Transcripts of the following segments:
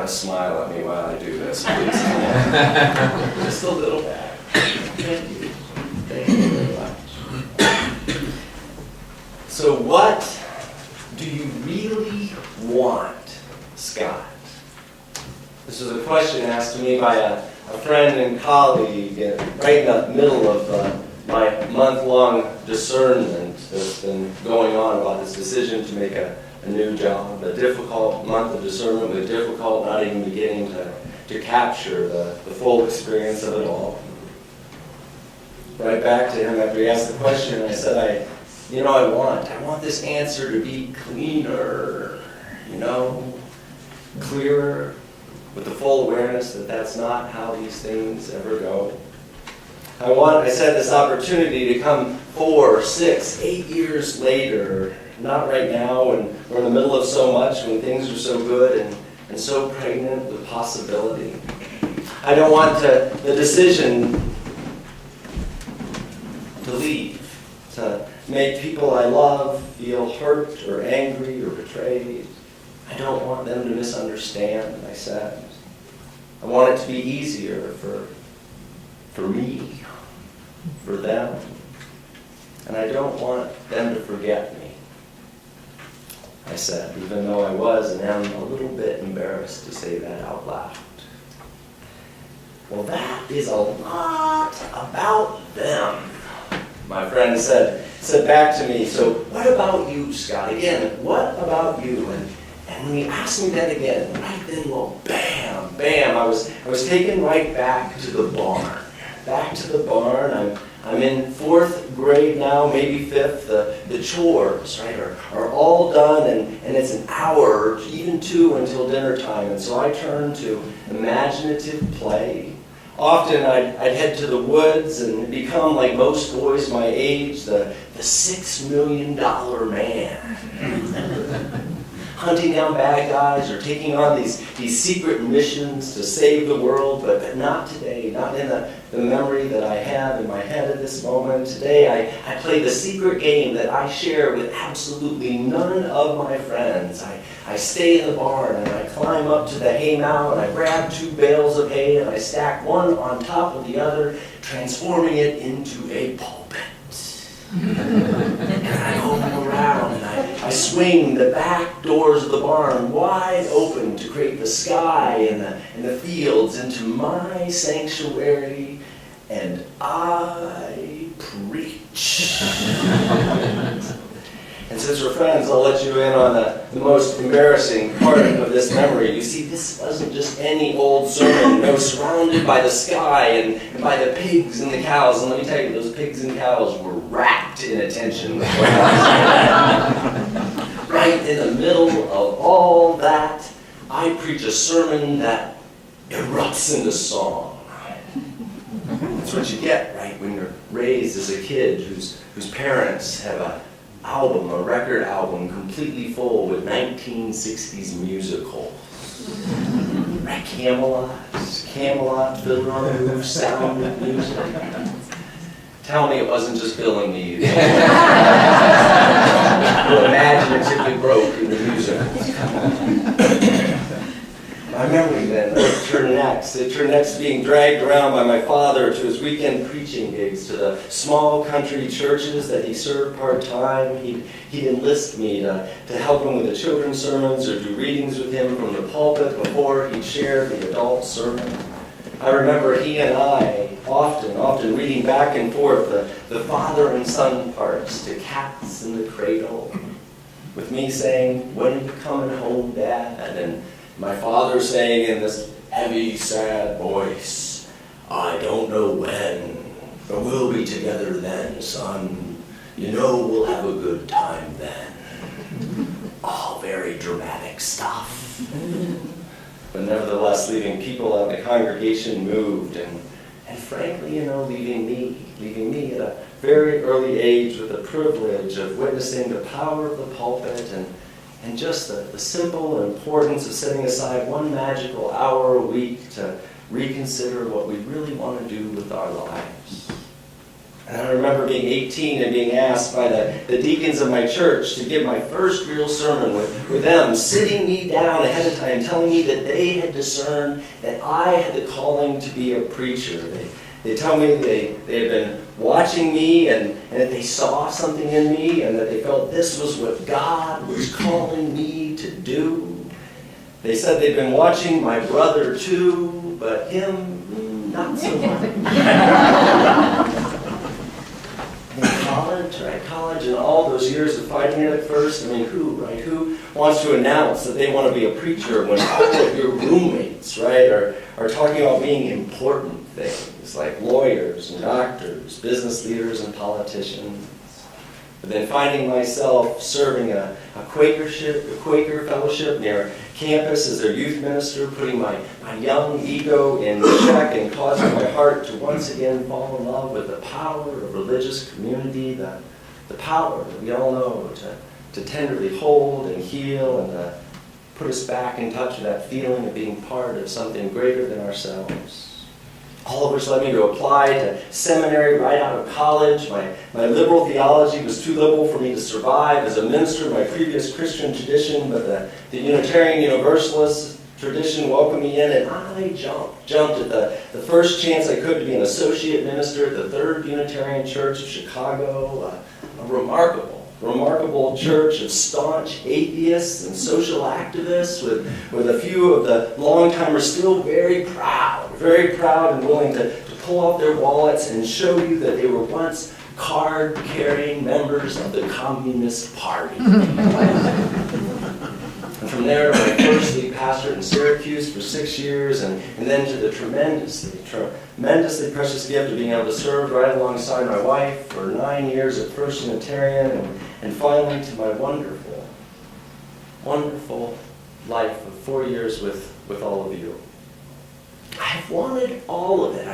kind of smile at me while I do this, please? Just a little bit. Thank you. Thank you very much. So what do you really want, Scott? This was a question asked to me by a friend and colleague right in the middle of my month-long discernment that's been going on about this decision to make a new job. A difficult month of discernment with difficult not even beginning to capture the full experience of it all. Right back to him after he asked the question, I said, I want this answer to be cleaner, clearer, with the full awareness that that's not how these things ever go. I said, this opportunity to come 4, 6, 8 years later, not right now when we're in the middle of so much, when things are so good and so pregnant with possibility. I don't want the decision to leave, to make people I love feel hurt or angry or betrayed. I don't want them to misunderstand, I said. I want it to be easier for me, for them. And I don't want them to forget me, I said, even though I was and am a little bit embarrassed to say that out loud. Well, that is a lot about them, my friend said back to me. So what about you, Scott? Again, what about you? And when he asked me that again, right then, well, bam, I was taken right back to the barn. Back to the barn. I'm in 4th grade now, maybe 5th. The chores, right, are all done, and it's an hour, even 2 until dinner time. And so I turn to imaginative play. Often I'd head to the woods and become, like most boys my age, the $6 million man. Hunting down bad guys or taking on these secret missions to save the world, but not today, not in the memory that I have in my head at this moment. Today I play the secret game that I share with absolutely none of my friends. I stay in the barn and I climb up to the hay mow and I grab 2 bales of hay and I stack one on top of the other, transforming it into a pulpit. And I go around and I swing the back doors of the barn wide open to create the sky and the fields into my sanctuary, and I preach. And since we're friends, I'll let you in on the most embarrassing part of this memory. You see, this wasn't just any old sermon. I was surrounded by the sky and by the pigs and the cows. And let me tell you, those pigs and cows were rapt in attention. Right in the middle of all that, I preach a sermon that erupts into song. That's what you get, right, when you're raised as a kid whose parents have a record album completely full with 1960s musicals. Right, Camelot, Fiddler on the Roof, Sound of Music. Tell me it wasn't just billing me. You imaginatively broke in the music. My memory then turned next. It turned next to being dragged around by my father to his weekend preaching gigs, to the small country churches that he served part-time. He'd enlist me to help him with the children's sermons or do readings with him from the pulpit before he'd share the adult sermon. I remember he and I often reading back and forth the father and son parts to Cats in the Cradle, with me saying, "When are you coming home, Dad?" And my father saying in this heavy, sad voice, "I don't know when, but we'll be together then, son. You know we'll have a good time then." All very dramatic stuff. But nevertheless, leaving people out in the congregation moved, and frankly, leaving me at a very early age with the privilege of witnessing the power of the pulpit and just the simple importance of setting aside one magical hour a week to reconsider what we really want to do with our lives. And I remember being 18 and being asked by the deacons of my church to give my first real sermon with them, sitting me down ahead of time, telling me that they had discerned that I had the calling to be a preacher. They tell me they had been watching me and that they saw something in me and that they felt this was what God was calling me to do. They said they'd been watching my brother too, but him, not so much. College, and all those years of fighting it at first, who wants to announce that they want to be a preacher when all of your roommates, are talking about being important things, like lawyers and doctors, business leaders and politicians. But then finding myself serving a Quaker fellowship near campus as their youth minister, putting my young ego in check and causing my heart to once again fall in love with the power of religious community, the power that we all know to tenderly hold and heal and put us back in touch with that feeling of being part of something greater than ourselves. All of which led me to apply to seminary right out of college. My liberal theology was too liberal for me to survive as a minister in my previous Christian tradition, but the Unitarian Universalist tradition welcomed me in, and I jumped at the first chance I could to be an associate minister at the Third Unitarian Church of Chicago, a remarkable church of staunch atheists and social activists with a few of the long-timers still very proud and willing to pull out their wallets and show you that they were once card-carrying members of the Communist Party. And from there, my first lead pastorate in Syracuse for 6 years, and then to the tremendously precious gift of being able to serve right alongside my wife for 9 years at First Unitarian, and finally to my wonderful life of 4 years with all of you. I've wanted all of it.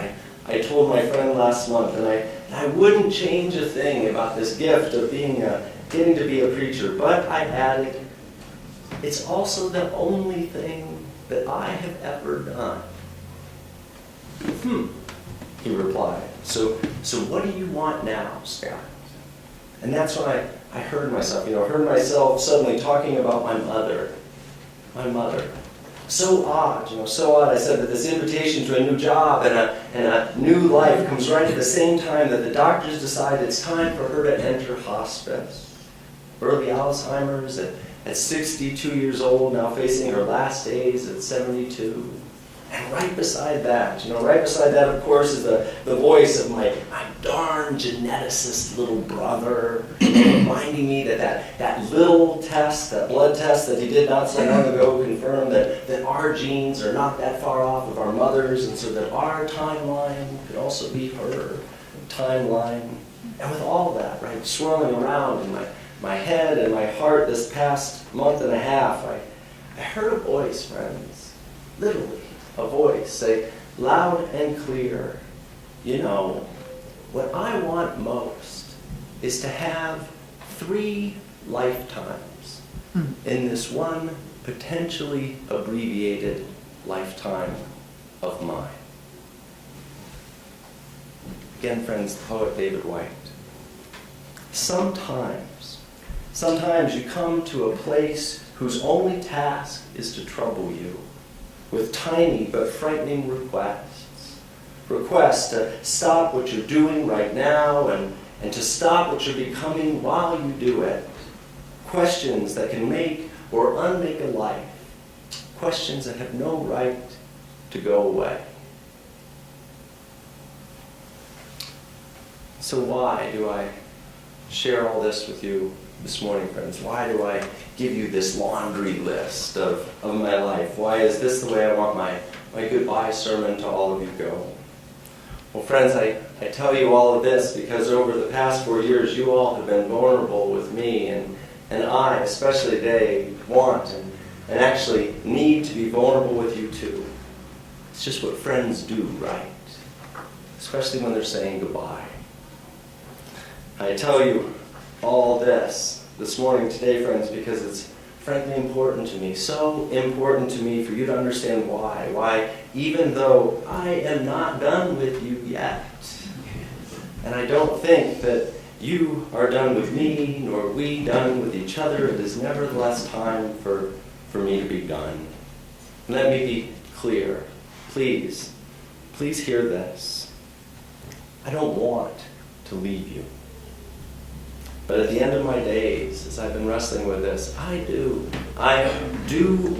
I told my friend last month, and I wouldn't change a thing about this gift of getting to be a preacher, but I added, it's also the only thing that I have ever done. He replied. So what do you want now, Scott? And that's when I heard myself suddenly talking about my mother. So odd. I said that this invitation to a new job and a new life comes right at the same time that the doctors decide it's time for her to enter hospice. Early Alzheimer's at 62 years old, now facing her last days at 72. And right beside that, of course, is the voice of my darn geneticist little brother, reminding me that little test, that blood test that he did not so long ago, confirmed that our genes are not that far off of our mother's, and so that our timeline could also be her timeline. And with all that, swirling around in my head and my heart this past month and a half, I heard a voice, friends, literally a voice say loud and clear, what I want most is to have 3 lifetimes in this one potentially abbreviated lifetime of mine. Again, friends, the poet David White. Sometimes you come to a place whose only task is to trouble you with tiny but frightening requests. Requests to stop what you're doing right now and to stop what you're becoming while you do it. Questions that can make or unmake a life. Questions that have no right to go away. So why do I share all this with you this morning, friends? Why do I give you this laundry list of my life? Why is this the way I want my goodbye sermon to all of you go? Well, friends, I tell you all of this because over the past 4 years, you all have been vulnerable with me, and I, especially today, want and actually need to be vulnerable with you too. It's just what friends do, right? Especially when they're saying goodbye. I tell you all this morning, today, friends, because it's frankly important to me, so important to me for you to understand why even though I am not done with you yet, And I don't think that you are done with me, nor we done with each other. It is nevertheless time for me to be done. Let me be clear. Please hear this. I don't want to leave you. But at the end of my days, as I've been wrestling with this, I do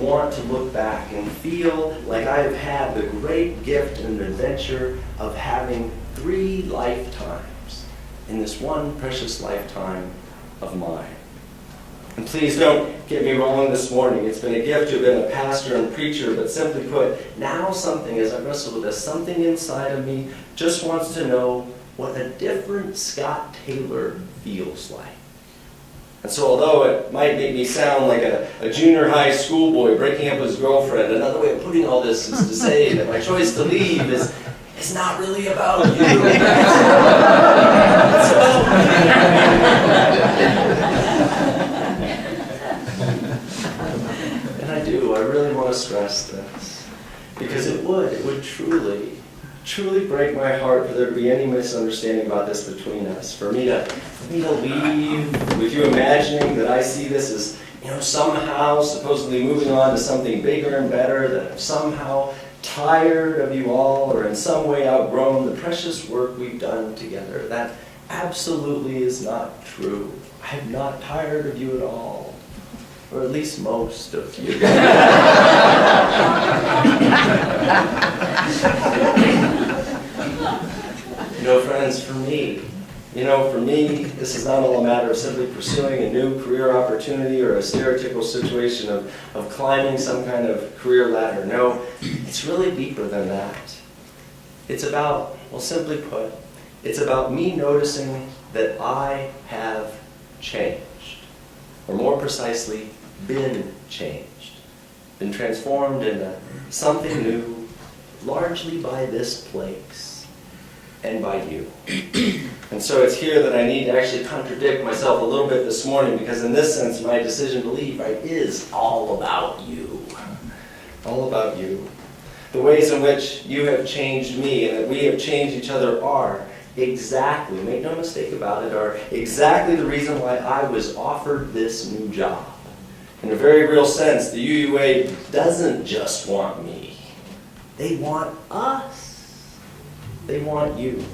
want to look back and feel like I have had the great gift and adventure of having 3 lifetimes in this one precious lifetime of mine. And please don't get me wrong this morning. It's been a gift to have been a pastor and preacher, but simply put, now something, as I wrestle with this, something inside of me just wants to know what a different Scott Tayler feels like. And so although it might make me sound like a junior high schoolboy breaking up with his girlfriend, another way of putting all this is to say that my choice to leave is not really about you. It's about me. And I really want to stress this, because it would truly break my heart for there to be any misunderstanding about this between us. For me to leave with you imagining that I see this as, somehow supposedly moving on to something bigger and better, that I'm somehow tired of you all or in some way outgrown the precious work we've done together. That absolutely is not true. I'm not tired of you at all. Or at least most of you. Friends, for me, this is not all a matter of simply pursuing a new career opportunity or a stereotypical situation of climbing some kind of career ladder. No, it's really deeper than that. It's about, simply put, it's about me noticing that I have changed. Or more precisely, been changed. Been transformed into something new, largely by this place. And by you. And so it's here that I need to actually contradict myself a little bit this morning, because in this sense, my decision to leave, is all about you. All about you. The ways in which you have changed me and that we have changed each other are exactly, make no mistake about it, are exactly the reason why I was offered this new job. In a very real sense, the UUA doesn't just want me. They want us. They want you.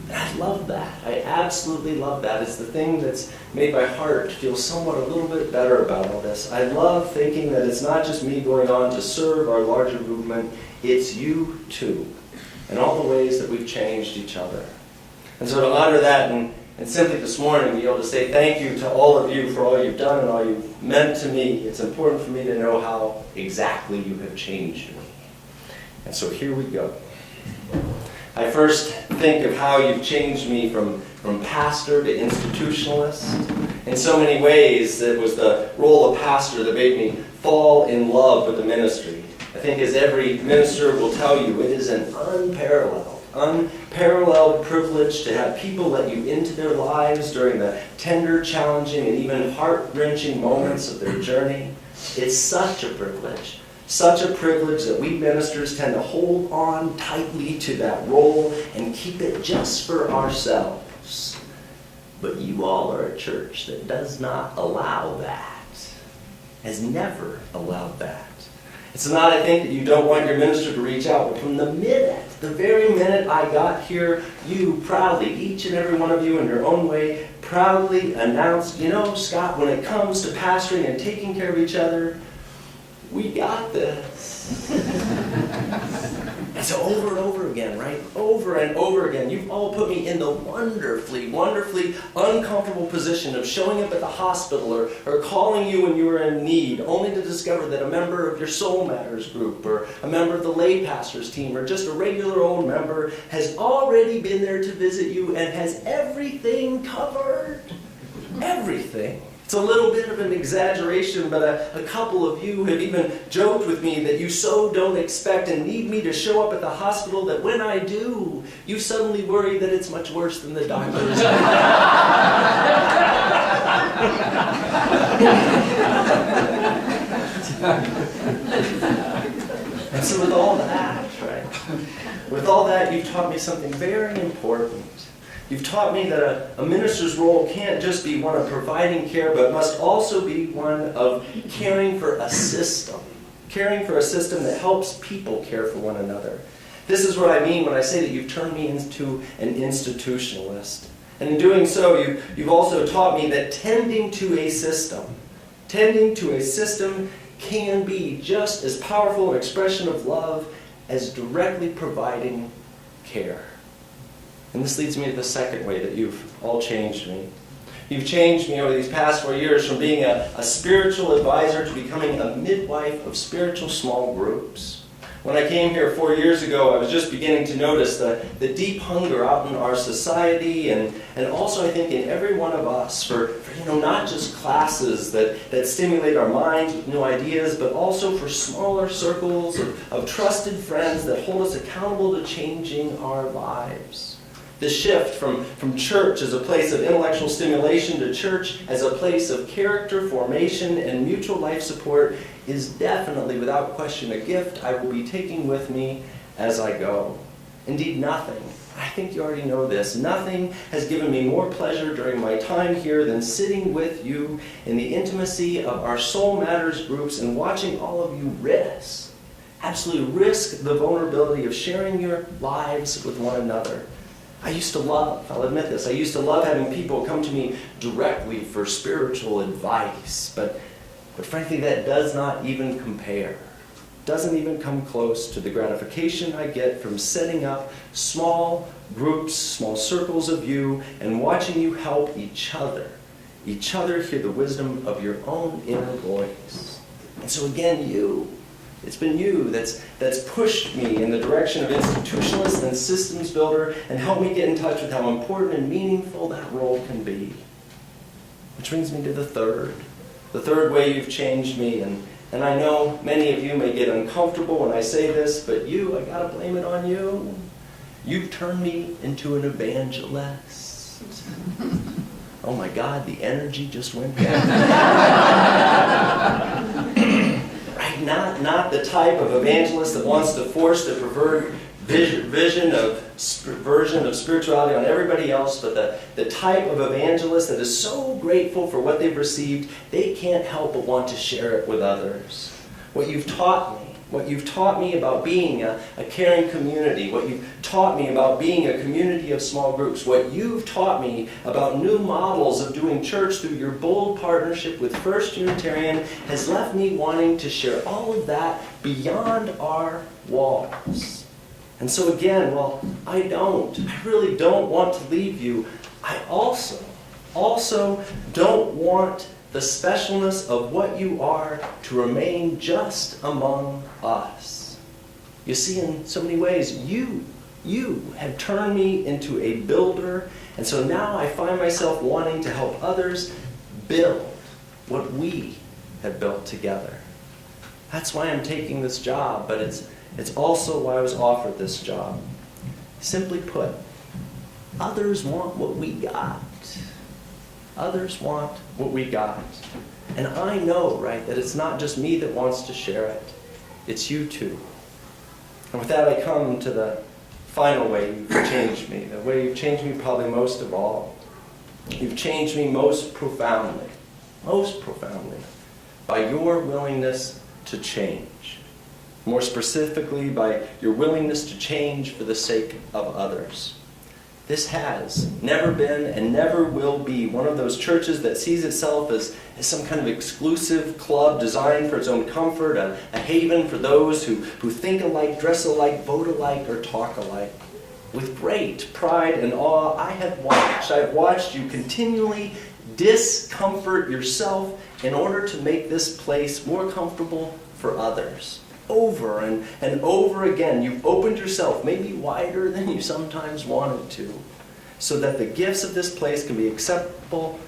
And I love that. I absolutely love that. It's the thing that's made my heart feel somewhat a little bit better about all this. I love thinking that it's not just me going on to serve our larger movement, it's you too. And all the ways that we've changed each other. And so to honor that and simply this morning be able to say thank you to all of you for all you've done and all you've meant to me, it's important for me to know how exactly you have changed me. And so here we go. I first think of how you've changed me from pastor to institutionalist. In so many ways, it was the role of pastor that made me fall in love with the ministry. I think as every minister will tell you, it is an unparalleled privilege to have people let you into their lives during the tender, challenging, and even heart-wrenching moments of their journey. It's such a privilege. Such a privilege that we ministers tend to hold on tightly to that role and keep it just for ourselves. But you all are a church that does not allow that, has never allowed that. It's not, I think, that you don't want your minister to reach out, but from the very minute I got here, you proudly, each and every one of you in your own way, proudly announced, Scott, when it comes to pastoring and taking care of each other, we got this. And so over and over again, right? Over and over again, you've all put me in the wonderfully uncomfortable position of showing up at the hospital or calling you when you were in need, only to discover that a member of your Soul Matters group or a member of the lay pastors team or just a regular old member has already been there to visit you and has everything covered. Everything. It's a little bit of an exaggeration, but a couple of you have even joked with me that you so don't expect and need me to show up at the hospital that when I do, you suddenly worry that it's much worse than the doctors. And so with all that, right? With all that, you've taught me something very important. You've taught me that a minister's role can't just be one of providing care, but must also be one of caring for a system. Caring for a system that helps people care for one another. This is what I mean when I say that you've turned me into an institutionalist. And in doing so, you've also taught me that tending to a system can be just as powerful an expression of love as directly providing care. And this leads me to the second way that you've all changed me. You've changed me over these past 4 years from being a spiritual advisor to becoming a midwife of spiritual small groups. When I came here 4 years ago, I was just beginning to notice the deep hunger out in our society and also I think in every one of us for not just classes that stimulate our minds with new ideas, but also for smaller circles of trusted friends that hold us accountable to changing our lives. The shift from church as a place of intellectual stimulation to church as a place of character formation and mutual life support is definitely, without question, a gift I will be taking with me as I go. Indeed, nothing, I think you already know this, nothing has given me more pleasure during my time here than sitting with you in the intimacy of our Soul Matters groups and watching all of you absolutely risk the vulnerability of sharing your lives with one another. I'll admit this, I used to love having people come to me directly for spiritual advice, but frankly that does not even compare. Doesn't even come close to the gratification I get from setting up small groups, small circles of you, and watching you help each other hear the wisdom of your own inner voice. And so again, it's been you that's pushed me in the direction of institutionalist and systems builder and helped me get in touch with how important and meaningful that role can be. Which brings me to the third way you've changed me, and I know many of you may get uncomfortable when I say this, but I gotta blame it on you. You've turned me into an evangelist. Oh my God, the energy just went down. Not the type of evangelist that wants to force the perverted version of spirituality on everybody else, but the type of evangelist that is so grateful for what they've received, they can't help but want to share it with others. What you've taught me about being a caring community, what you've taught me about being a community of small groups, what you've taught me about new models of doing church through your bold partnership with First Unitarian has left me wanting to share all of that beyond our walls. And so again, I really don't want to leave you. I also don't want the specialness of what you are to remain just among us. You see, in so many ways, you have turned me into a builder, and so now I find myself wanting to help others build what we have built together. That's why I'm taking this job, but it's also why I was offered this job. Simply put, others want what we got. Others want what we got. And I know, right, that it's not just me that wants to share it. It's you too. And with that I come to the final way you've changed me. The way you've changed me probably most of all. You've changed me most profoundly by your willingness to change. More specifically, by your willingness to change for the sake of others. This has never been and never will be one of those churches that sees itself as some kind of exclusive club designed for its own comfort, a haven for those who think alike, dress alike, vote alike, or talk alike. With great pride and awe, I have watched you continually discomfort yourself in order to make this place more comfortable for others. Over and over again, you've opened yourself, maybe wider than you sometimes wanted to, so that the gifts of this place can be acceptable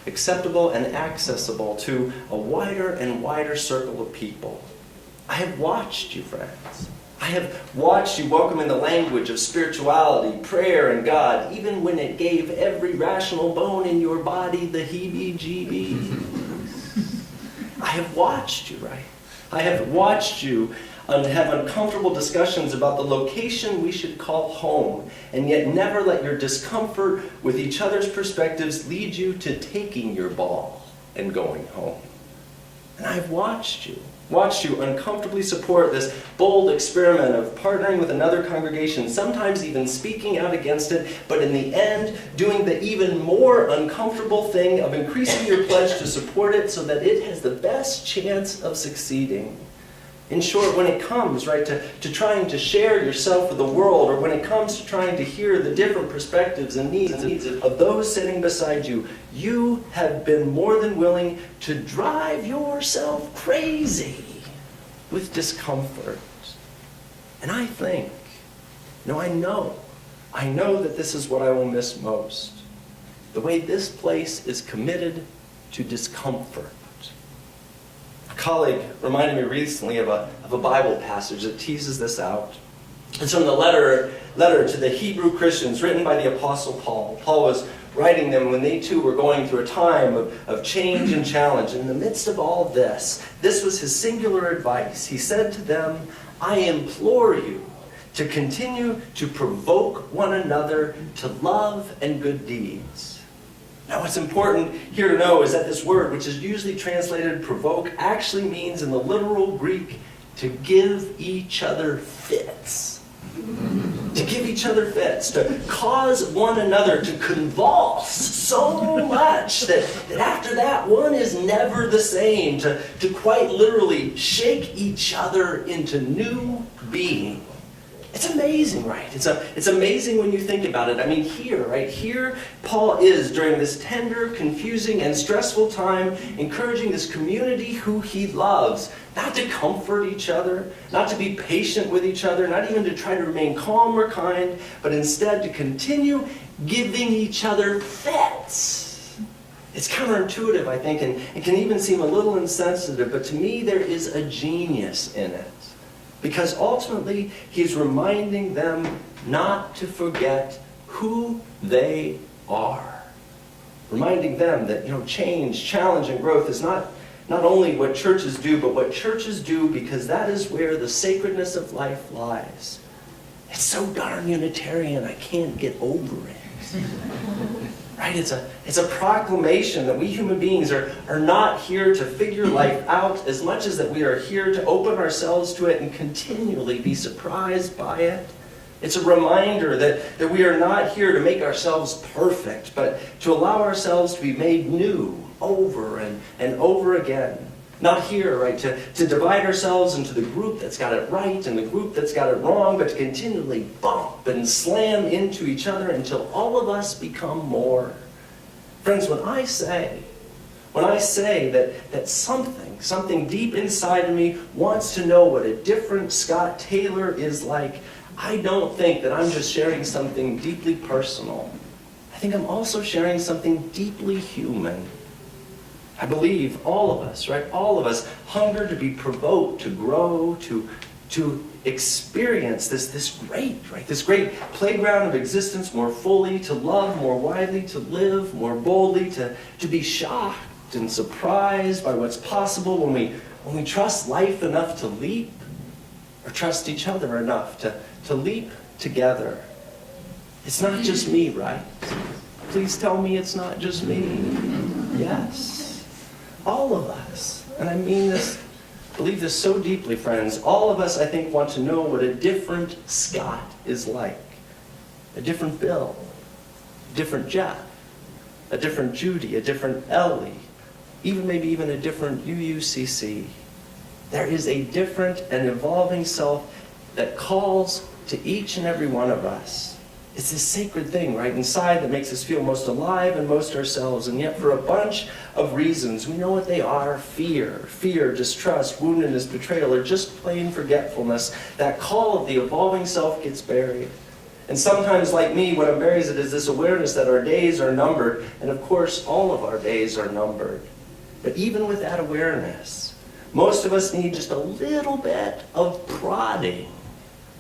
and accessible to a wider and wider circle of people. I have watched you, friends. I have watched you welcome in the language of spirituality, prayer, and God, even when it gave every rational bone in your body the heebie-jeebies. I have watched you, right? I have watched you have uncomfortable discussions about the location we should call home, and yet never let your discomfort with each other's perspectives lead you to taking your ball and going home. And I've watched you uncomfortably support this bold experiment of partnering with another congregation, sometimes even speaking out against it, but in the end, doing the even more uncomfortable thing of increasing your pledge to support it so that it has the best chance of succeeding. In short, when it comes, right, to trying to share yourself with the world, or when it comes to trying to hear the different perspectives and needs of those sitting beside you, you have been more than willing to drive yourself crazy with discomfort. And I think, I know that this is what I will miss most. The way this place is committed to discomfort. A colleague reminded me recently of a Bible passage that teases this out. It's from the letter to the Hebrew Christians written by the Apostle Paul. Paul was writing them when they too were going through a time of change and challenge. And in the midst of all this was his singular advice. He said to them, I implore you to continue to provoke one another to love and good deeds. Now, what's important here to know is that this word, which is usually translated provoke, actually means in the literal Greek to give each other fits. To give each other fits, to cause one another to convulse so much that after that one is never the same, to quite literally shake each other into new being. It's amazing, right? It's amazing when you think about it. I mean, here, Paul is, during this tender, confusing, and stressful time, encouraging this community who he loves, not to comfort each other, not to be patient with each other, not even to try to remain calm or kind, but instead to continue giving each other fits. It's counterintuitive, I think, and it can even seem a little insensitive, but to me there is a genius in it. Because ultimately, he's reminding them not to forget who they are. Reminding them that, change, challenge, and growth is not only what churches do, but what churches do because that is where the sacredness of life lies. It's so darn Unitarian, I can't get over it. Right? It's a proclamation that we human beings are not here to figure life out as much as that we are here to open ourselves to it and continually be surprised by it. It's a reminder that we are not here to make ourselves perfect, but to allow ourselves to be made new over and over again. Not here, right, to divide ourselves into the group that's got it right and the group that's got it wrong, but to continually bump and slam into each other until all of us become more. Friends, when I say that something deep inside of me wants to know what a different Scott Tayler is like, I don't think that I'm just sharing something deeply personal. I think I'm also sharing something deeply human. I believe all of us, right? All of us hunger to be provoked, to grow, to experience this great playground of existence more fully, to love more widely, to live more boldly, to be shocked and surprised by what's possible when we trust life enough to leap, or trust each other enough to leap together. It's not just me, right? Please tell me it's not just me. Yes. All of us, and I mean this, believe this so deeply, friends, all of us, I think, want to know what a different Scott is like. A different Bill, a different Jeff, a different Judy, a different Ellie, maybe even a different UUCC. There is a different and evolving self that calls to each and every one of us. It's this sacred thing right inside that makes us feel most alive and most ourselves. And yet for a bunch of reasons, we know what they are: fear, distrust, woundedness, betrayal, or just plain forgetfulness. That call of the evolving self gets buried. And sometimes, like me, what unburies it is this awareness that our days are numbered. And of course, all of our days are numbered. But even with that awareness, most of us need just a little bit of prodding.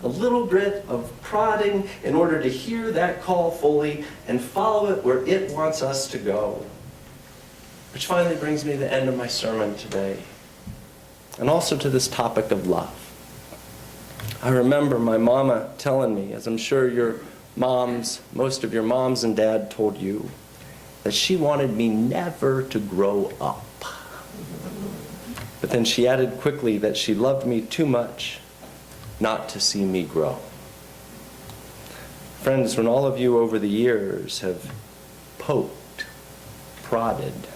A little bit of prodding in order to hear that call fully and follow it where it wants us to go. Which finally brings me to the end of my sermon today. And also to this topic of love. I remember my mama telling me, as I'm sure your moms, most of your moms and dad told you, that she wanted me never to grow up. But then she added quickly that she loved me too much not to see me grow. Friends, when all of you over the years have poked, prodded,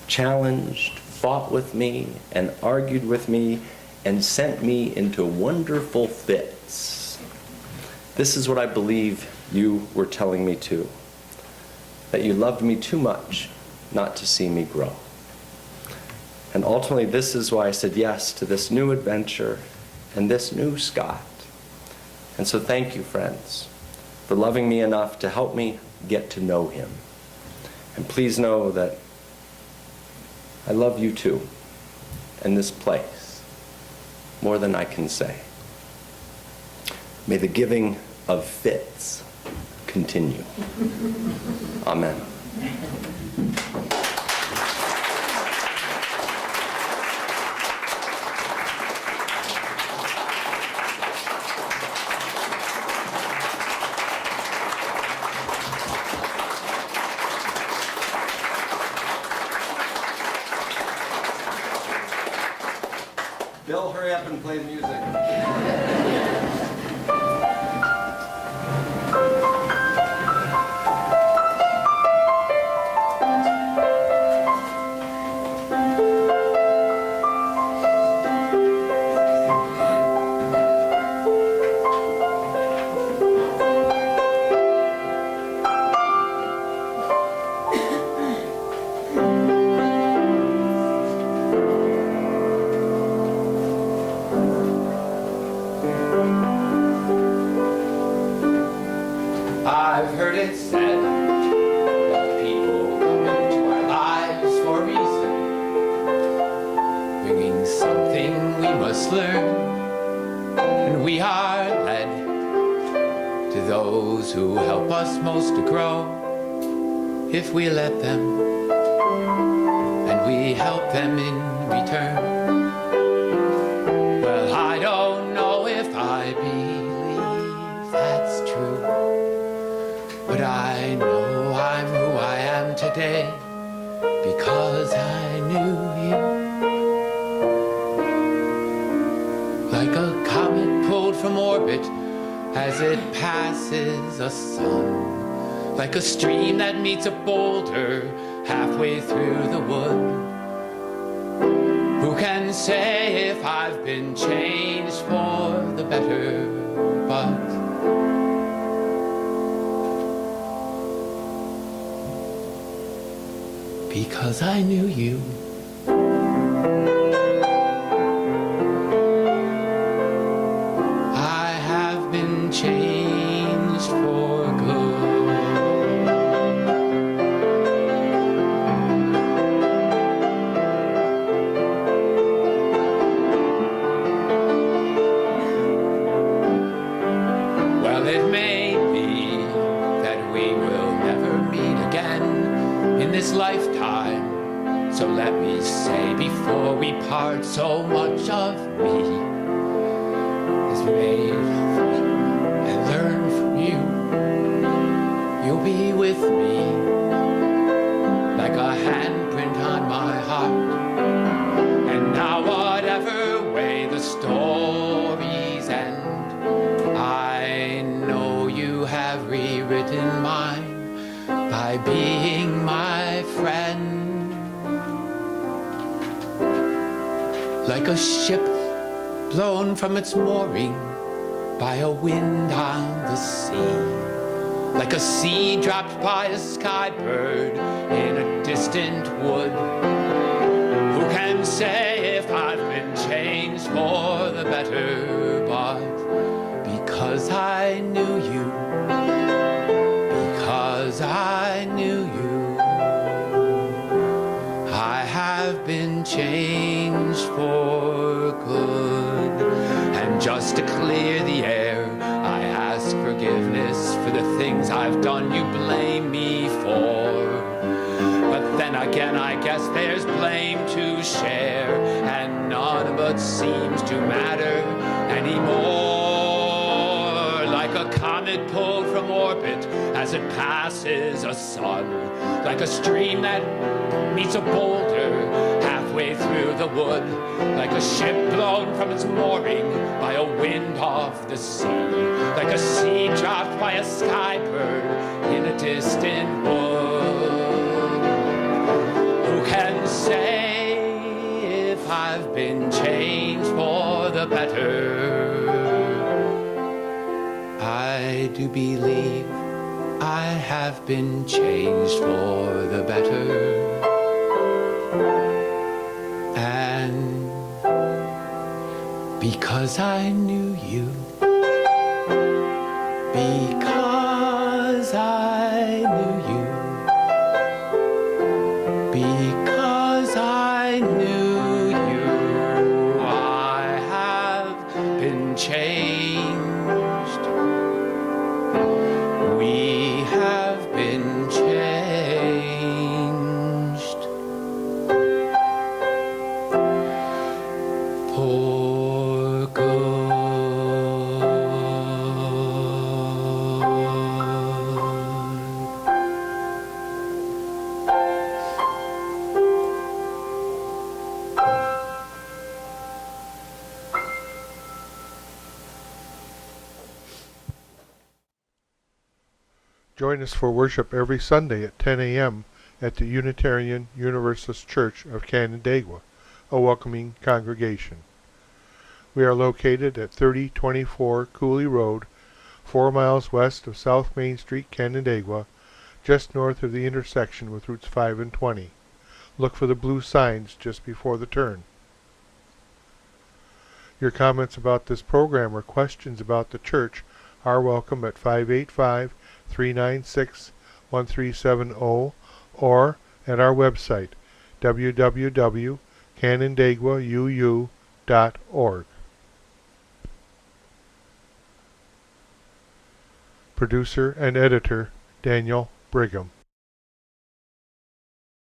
challenged, fought with me, and argued with me, and sent me into wonderful fits, this is what I believe you were telling me too, that you loved me too much not to see me grow. And ultimately, this is why I said yes to this new adventure and this new Scott. And so thank you, friends, for loving me enough to help me get to know him. And please know that I love you too, and this place, more than I can say. May the giving of fits continue. Amen. Bill, hurry up and play the music. I've heard it said that people come into our lives for a reason, bringing something we must learn, and we are led to those who help us most to grow, if we let them, and we help them in return. Well, I don't know if I believe that's true, but I know I'm who I am today because I knew you. Like a comet pulled from orbit as it passes a sun, like a stream that meets a boulder halfway through the wood. Who can say if I've been changed for the better, but because I knew you. I have been changed for good. Well, it may be that we will never meet again in this lifetime, so let me say before we part, so much of me is made and learn from you. You'll be with me like a handprint on my heart, and now whatever way the stories end, I know you have rewritten mine by being my friend. Like a ship blown from its mooring by a wind on the sea, like a seed dropped by a sky bird in a distant wood. Who can say if I've been changed for the better, but because I knew you, because I knew you, I have been changed for good. And just to clear the air, I ask forgiveness for the things I've done you blame me for. But then again, I guess there's blame to share, and none of it seems to matter anymore. a comet pulled from orbit as it passes a sun, like a stream that meets a boulder halfway through the wood, like a ship blown from its mooring by a wind off the sea, like a seed dropped by a sky bird in a distant wood. Who can say if I've been changed for the better? I do believe I have been changed for the better. And because I knew you, because I knew you, because I knew you, I have been changed. We have been changed for good. Join us for worship every Sunday at 10 a.m. at the Unitarian Universalist Church of Canandaigua, a welcoming congregation. We are located at 3024 Cooley Road, 4 miles west of South Main Street, Canandaigua, just north of the intersection with Routes 5 and 20. Look for the blue signs just before the turn. Your comments about this program or questions about the church are welcome at 585-396-1370 or at our website, www.canandaiguauu.org. Producer and editor, Daniel Brigham.